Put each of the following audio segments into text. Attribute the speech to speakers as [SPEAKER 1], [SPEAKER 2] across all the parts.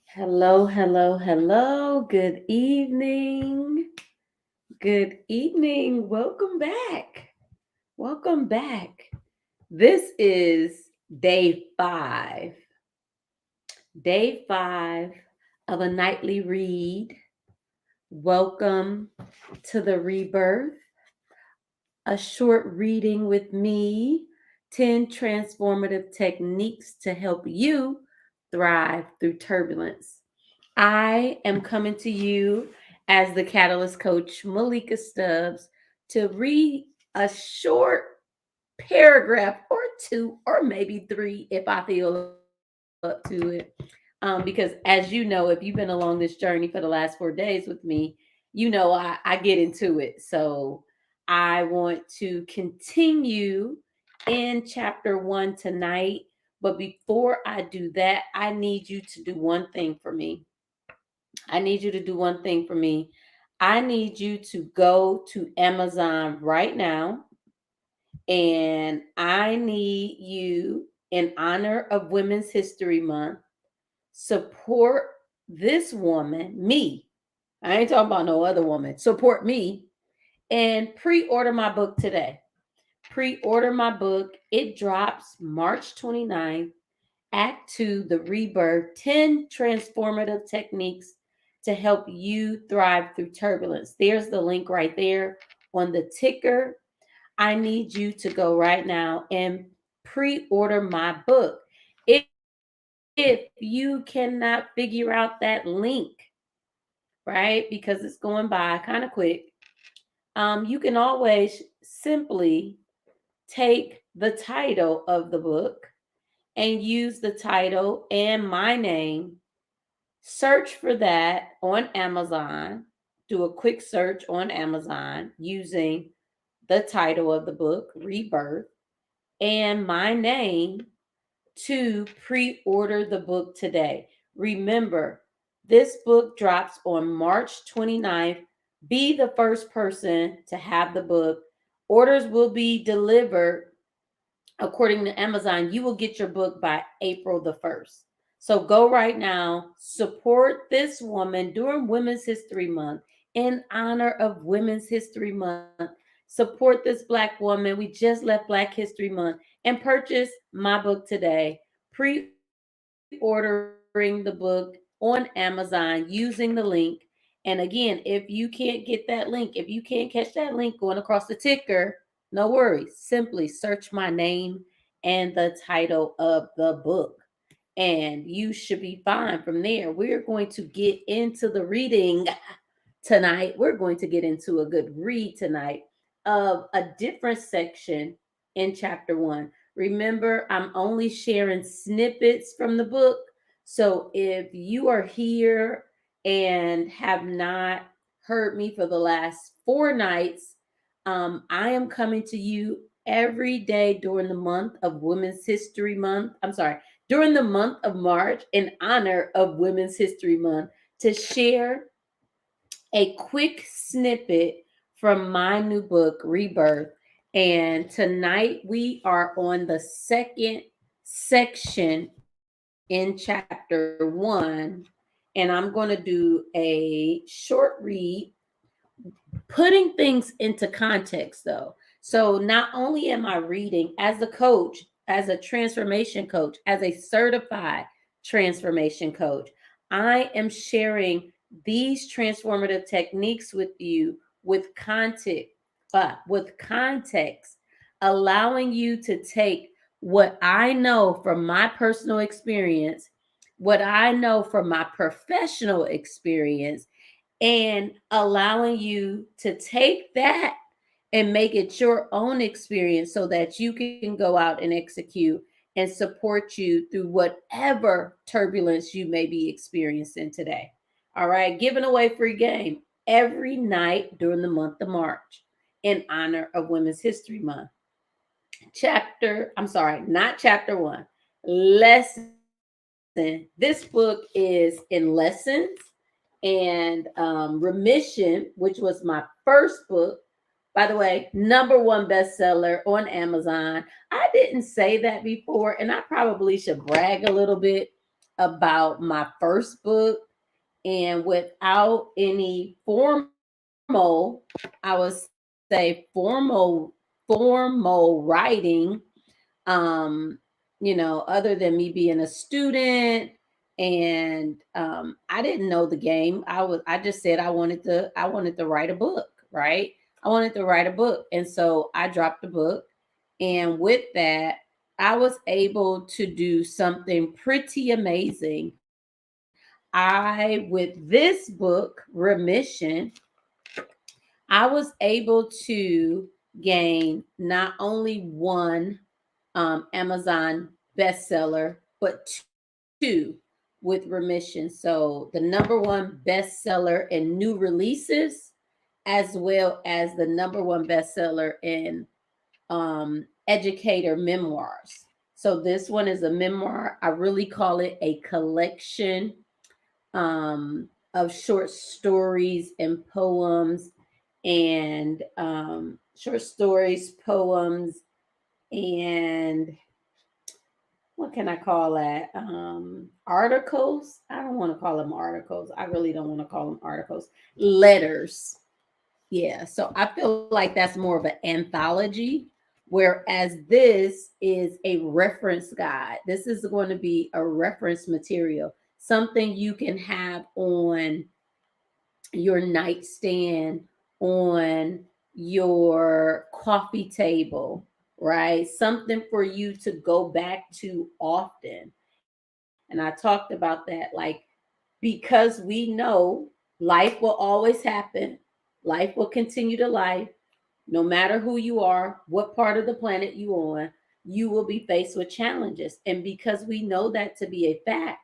[SPEAKER 1] Hello, hello, hello. Good evening. Good evening. Welcome back. Welcome back. This is day five of a nightly read. Welcome to the rebirth, a short reading with me, 10 transformative techniques to help you thrive through turbulence. I am coming to you as the Catalyst Coach, Malika Stubbs, to read a short paragraph or two, or maybe three if I feel up to it. Because as you know, if you've been along this journey for the last 4 days with me, I get into it. So I want to continue in chapter 1 tonight. But before I do that, I need you to do one thing for me. I need you to do one thing for me. I need you to go to Amazon right now, and I need you, in honor of Women's History Month, support this woman, me. I ain't talking about no other woman. Support me and pre-order my book today. Pre-order my book. It drops March 29th. Act 2, The reBIRTH, 10 transformative techniques to help you thrive through turbulence. There's the link right there on the ticker. I need you to go right now and pre-order my book. If you cannot figure out that link, right, because it's going by kind of quick, you can always simply take the title of the book and use the title and my name. Search for that on Amazon. Do a quick search on Amazon using the title of the book, reBIRTH, and my name to pre-order the book today. Remember, this book drops on March 29th. Be the first person to have the book. Orders will be delivered according to Amazon. You will get your book by April the 1st. So go right now, support this woman during Women's History Month, in honor of Women's History Month. Support this Black woman. We just left Black History Month, and purchase my book today. Pre-ordering the book on Amazon using the link. And again, if you can't get that link, if you can't catch that link going across the ticker, no worries. Simply search my name and the title of the book, and you should be fine from there. We're going to get into the reading tonight. We're going to get into a good read tonight of a different section in chapter 1. Remember, I'm only sharing snippets from the book. So if you are here and have not heard me for the last 4 nights, I am coming to you every day during the month of Women's History Month. I'm sorry, during the month of March in honor of Women's History Month, to share a quick snippet from my new book, reBIRTH. And tonight we are on the second section in chapter 1. And I'm going to do a short read, putting things into context though. So not only am I reading as a coach, as a transformation coach, as a certified transformation coach, I am sharing these transformative techniques with you with context, allowing you to take what I know from my personal experience, what I know from my professional experience, and allowing you to take that and make it your own experience so that you can go out and execute and support you through whatever turbulence you may be experiencing today. All right, giving away free game every night during the month of March in honor of Women's History Month. Not chapter 1, lesson. This book is in lessons, and Remission, which was my first book, By the way, number one bestseller on Amazon. I didn't say that before, and I probably should brag a little bit about my first book. And without any I would say formal writing, other than me being a student, and I didn't know the game. I just said I wanted to write a book, right? I wanted to write a book. And so I dropped the book. And with that, I was able to do something pretty amazing. With this book, Remission, I was able to gain not only one Amazon bestseller, but two with Remission. So the number one bestseller in new releases, as well as the number one bestseller in educator memoirs. So this one is a memoir. I really call it a collection of short stories and poems, and short stories, poems, and what can I call that? Articles. I don't want to call them articles. I really don't want to call them articles. Letters. Yeah. So I feel like that's more of an anthology, whereas this is a reference guide. This is going to be a reference material, something you can have on your nightstand, on your coffee table, right? Something for you to go back to often. And I talked about that, like, because we know life will always happen, life will continue to life. No matter who you are, what part of the planet you on, you will be faced with challenges. And because we know that to be a fact,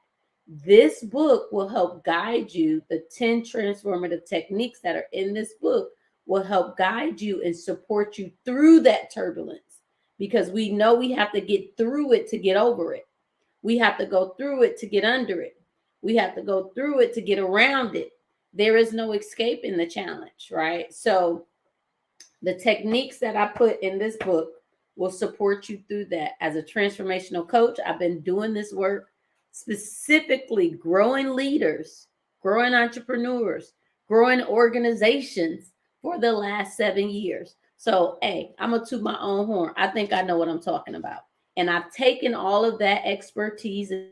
[SPEAKER 1] this book will help guide you. The 10 transformative techniques that are in this book will help guide you and support you through that turbulence, because we know we have to get through it to get over it. We have to go through it to get under it. We have to go through it to get around it. There is no escaping the challenge, right? So the techniques that I put in this book will support you through that. As a transformational coach, I've been doing this work, specifically growing leaders, growing entrepreneurs, growing organizations for the last 7 years. So, hey, I'm going to toot my own horn. I think I know what I'm talking about. And I've taken all of that expertise and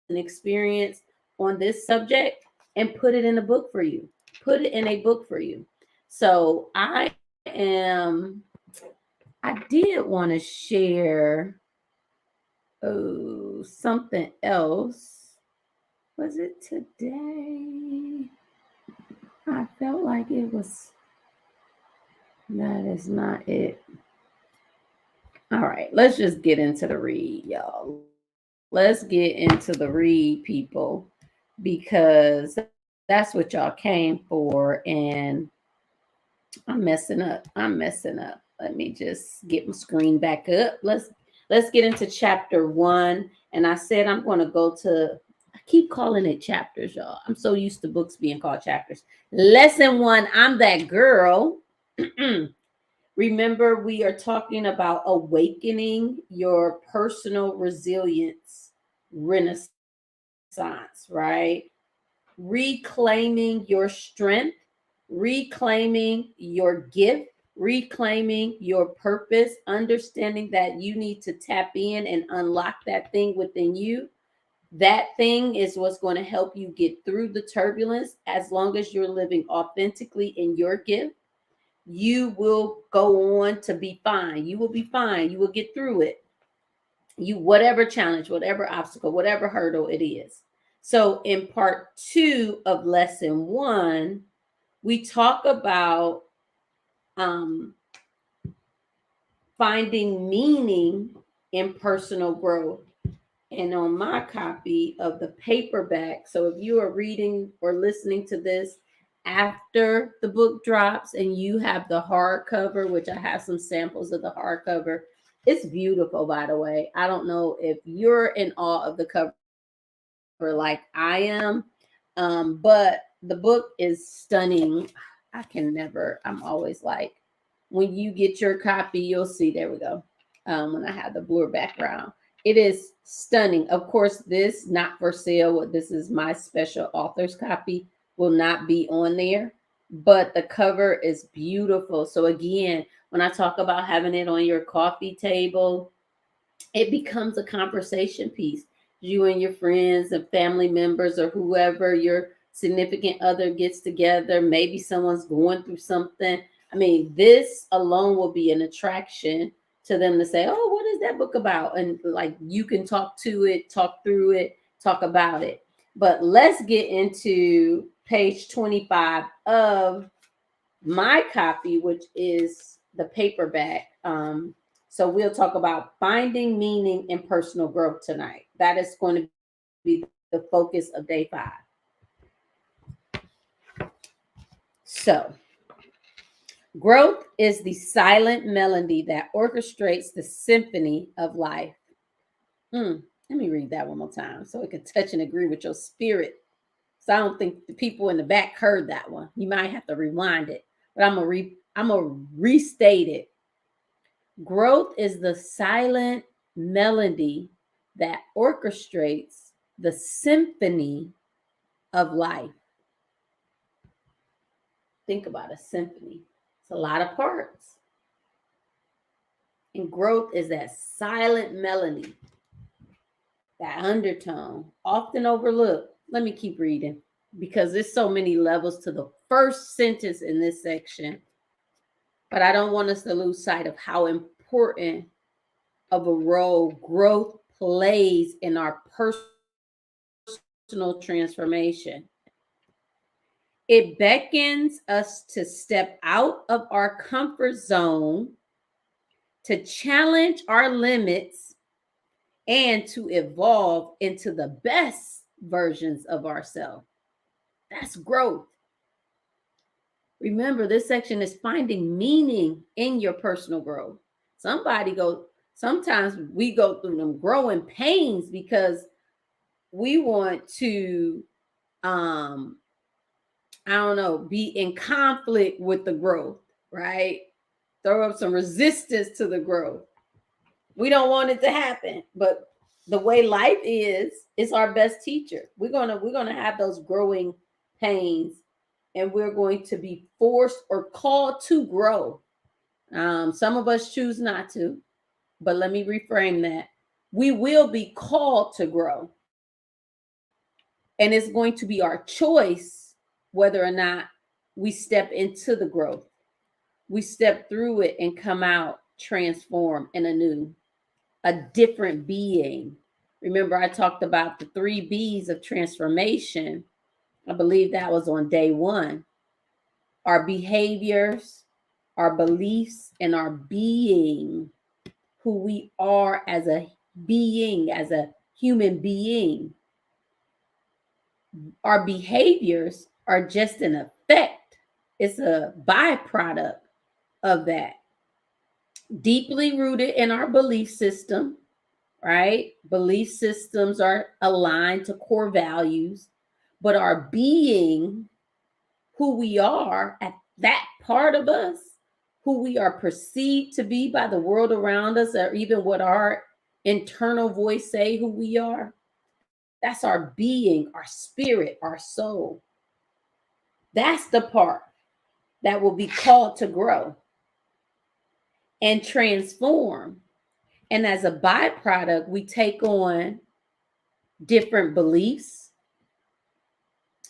[SPEAKER 1] experience on this subject and put it in a book for you. Put it in a book for you. So I did want to share something else. Was it today? I felt like it was. That is not it. All right, let's just get into the read, y'all. Let's get into the read, people, because that's what y'all came for. And I'm messing up. Let me just get my screen back up. Let's get into chapter 1. And I said I'm going to go to, I keep calling it chapters, y'all. I'm so used to books being called chapters. Lesson 1, I'm that girl. Remember, we are talking about awakening your personal resilience renaissance, right? Reclaiming your strength, reclaiming your gift, reclaiming your purpose, understanding that you need to tap in and unlock that thing within you. That thing is what's going to help you get through the turbulence. As long as you're living authentically in your gift, you will go on to be fine. You will be fine. You will get through it. Whatever challenge, whatever obstacle, whatever hurdle it is. So in part 2 of lesson 1, we talk about um, finding meaning in personal growth. And on my copy of the paperback, so if you are reading or listening to this after the book drops and you have the hardcover, which I have some samples of the hardcover, it's beautiful, by the way. I don't know if you're in awe of the cover like I am, but the book is stunning. I'm always like, when you get your copy, you'll see, there we go. When I have the blur background, it is stunning. Of course, this not for sale. This is my special author's copy, will not be on there, but the cover is beautiful. So again, when I talk about having it on your coffee table, it becomes a conversation piece. You and your friends and family members, or whoever your significant other gets together, maybe someone's going through something. I mean, this alone will be an attraction to them to say, oh, what is that book about? And like, you can talk to it, talk through it, talk about it. But let's get into page 25 of my copy, which is the paperback. So we'll talk about finding meaning in personal growth tonight. That is going to be the focus of day 5. So, growth is the silent melody that orchestrates the symphony of life. Let me read that one more time so it can touch and agree with your spirit. So I don't think the people in the back heard that one. You might have to rewind it, but I'm gonna restate it. Growth is the silent melody that orchestrates the symphony of life. Think about a symphony. It's a lot of parts. And growth is that silent melody, that undertone, often overlooked. Let me keep reading because there's so many levels to the first sentence in this section. But I don't want us to lose sight of how important of a role growth plays in our personal transformation. It beckons us to step out of our comfort zone, to challenge our limits, and to evolve into the best versions of ourselves. That's growth. Remember, this section is finding meaning in your personal growth. Sometimes we go through them growing pains because we want to be in conflict with the growth, right? Throw up some resistance to the growth. We don't want it to happen, but the way life is, it's our best teacher. We're gonna have those growing pains, and we're going to be forced or called to grow. Some of us choose not to, but let me reframe that. We will be called to grow, and it's going to be our choice whether or not we step into the growth. We step through it and come out transformed and anew, a different being. Remember, I talked about the 3 B's of transformation. I believe that was on day 1. Our behaviors, our beliefs, and our being, who we are as a being, as a human being. Our behaviors are just an effect. It's a byproduct of that. Deeply rooted in our belief system, right? Belief systems are aligned to core values, but our being, who we are, at that part of us, who we are perceived to be by the world around us, or even what our internal voice say who we are, that's our being, our spirit, our soul. That's the part that will be called to grow and transform. And as a byproduct, we take on different beliefs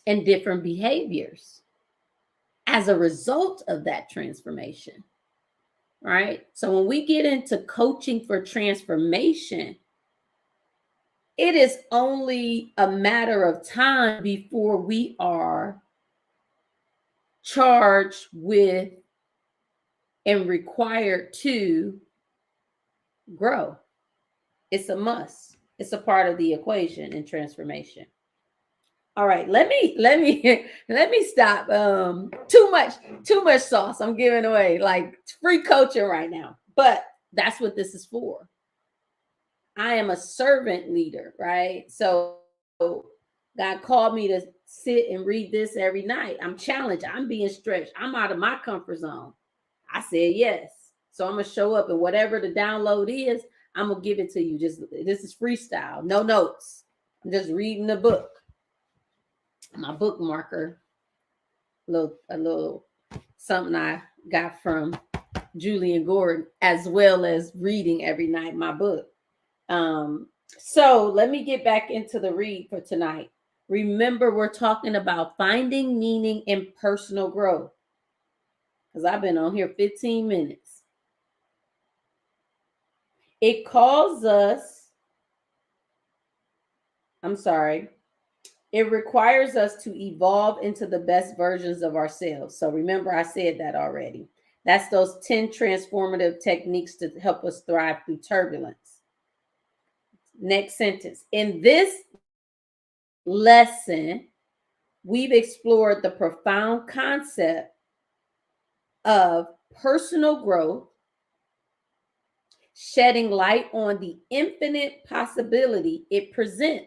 [SPEAKER 1] and different behaviors as a result of that transformation, right? So when we get into coaching for transformation, it is only a matter of time before we are charged with and required to grow. It's a must. It's a part of the equation in transformation. All right, let me stop. Too much sauce I'm giving away, like free coaching right now. But that's what this is for. I am a servant leader, right? So God called me to sit and read this every night. I'm challenged. I'm being stretched. I'm out of my comfort zone. I said yes. So I'm going to show up, and whatever the download is, I'm going to give it to you. Just this is freestyle, no notes. I'm just reading the book. My bookmarker, a little something I got from Julian Gordon, as well as reading every night my book. So let me get back into the read for tonight. Remember, we're talking about finding meaning in personal growth, because I've been on here 15 minutes. It calls us, it requires us to evolve into the best versions of ourselves. So remember, I said that already. That's those 10 transformative techniques to help us thrive through turbulence. Next sentence. In this lesson, we've explored the profound concept of personal growth, shedding light on the infinite possibility it presents.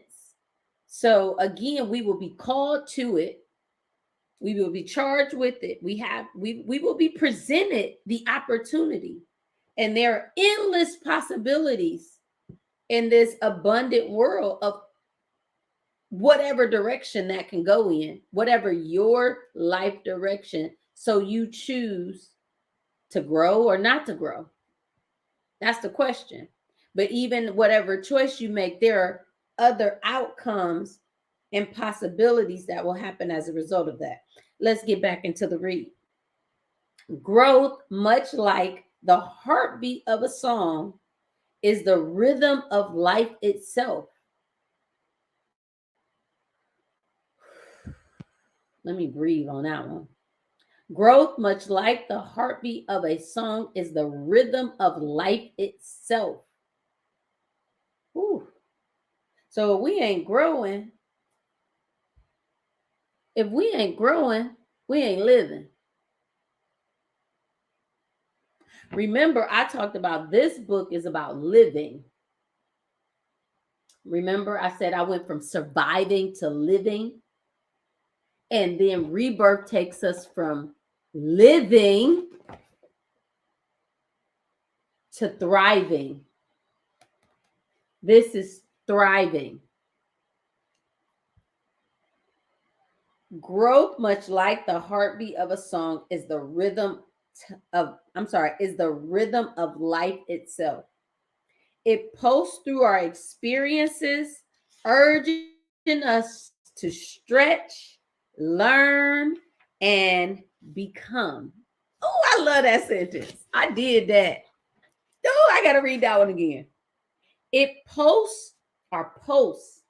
[SPEAKER 1] So again, we will be called to it. We will be charged with it. We will be presented the opportunity. And there are endless possibilities in this abundant world of whatever direction that can go in, whatever your life direction. So you choose to grow or not to grow. That's the question. But even whatever choice you make, there are other outcomes and possibilities that will happen as a result of that. Let's get back into the read. Growth, much like the heartbeat of a song, is the rhythm of life itself. Let me breathe on that one. Growth, much like the heartbeat of a song, is the rhythm of life itself. Ooh. So if we ain't growing, we ain't living. Remember, I talked about this book is about living. Remember, I said I went from surviving to living. And then rebirth takes us from living to thriving. This is thriving. Growth, much like the heartbeat of a song, is the rhythm of life itself. It pulses through our experiences, urging us to stretch, learn, and become. Oh, I love that sentence. I did that. Oh, I got to read that one again. It pulses our pulse.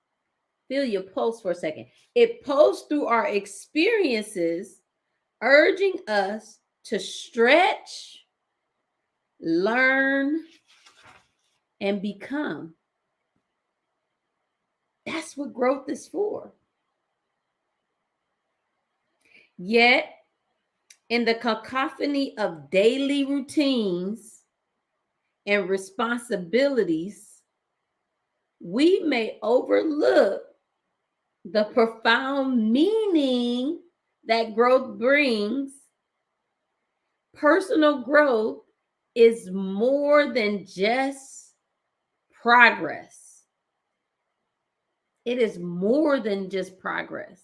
[SPEAKER 1] Feel your pulse for a second. It pulses through our experiences, urging us to stretch, learn, and become. That's what growth is for. Yet, in the cacophony of daily routines and responsibilities, we may overlook the profound meaning that growth brings. Personal growth is more than just progress. It is more than just progress.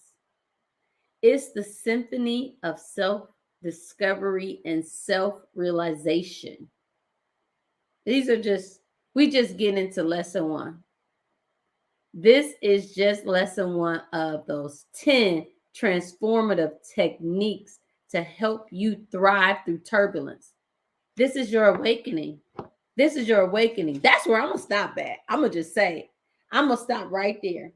[SPEAKER 1] It's the symphony of self-discovery and self-realization. We just get into lesson 1. This is just lesson 1 of those 10 transformative techniques to help you thrive through turbulence. This is your awakening. This is your awakening. That's where I'm going to stop at. I'm going to just say, I'm going to stop right there.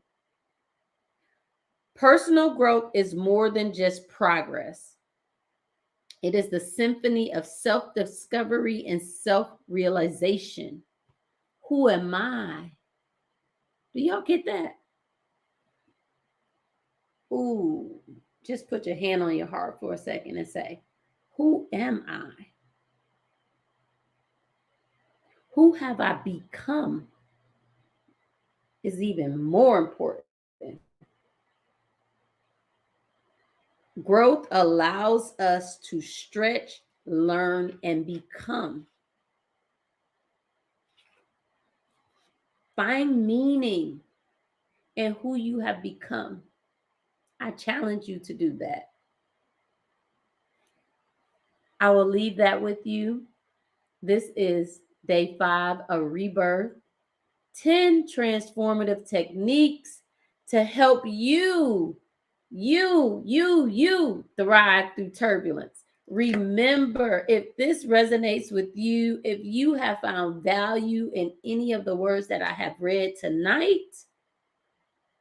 [SPEAKER 1] Personal growth is more than just progress. It is the symphony of self-discovery and self-realization. Who am I? Do y'all get that? Ooh, just put your hand on your heart for a second and say, who am I? Who have I become is even more important. Growth allows us to stretch learn, and become. Find meaning in who you have become. I challenge you to do that. I will leave that with you. This is day 5 of rebirth. 10 transformative techniques to help you thrive through turbulence. Remember, if this resonates with you, if you have found value in any of the words that I have read tonight,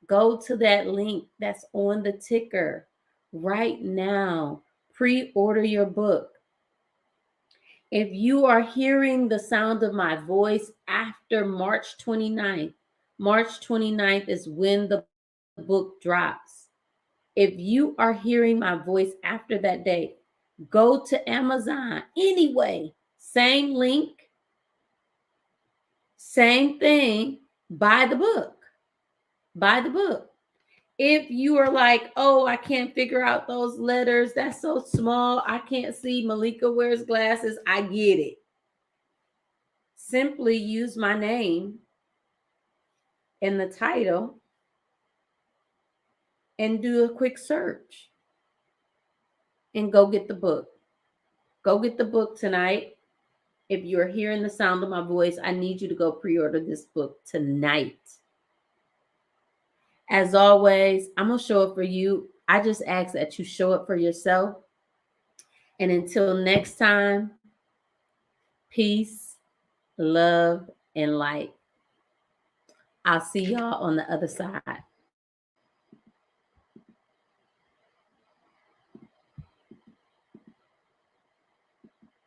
[SPEAKER 1] go to that link that's on the ticker right now. Pre-order your book. If you are hearing the sound of my voice after March 29th, March 29th is when the book drops. If you are hearing my voice after that date, go to Amazon anyway. Same link, same thing. Buy the book. Buy the book. If you are like, oh, I can't figure out those letters, that's so small, I can't see, Malika wears glasses, I get it. Simply use my name in the title and do a quick search and go get the book. Go get the book tonight. If you're hearing the sound of my voice, I need you to go pre-order this book tonight. As always, I'm going to show up for you. I just ask that you show up for yourself. And until next time, peace, love, and light. I'll see y'all on the other side.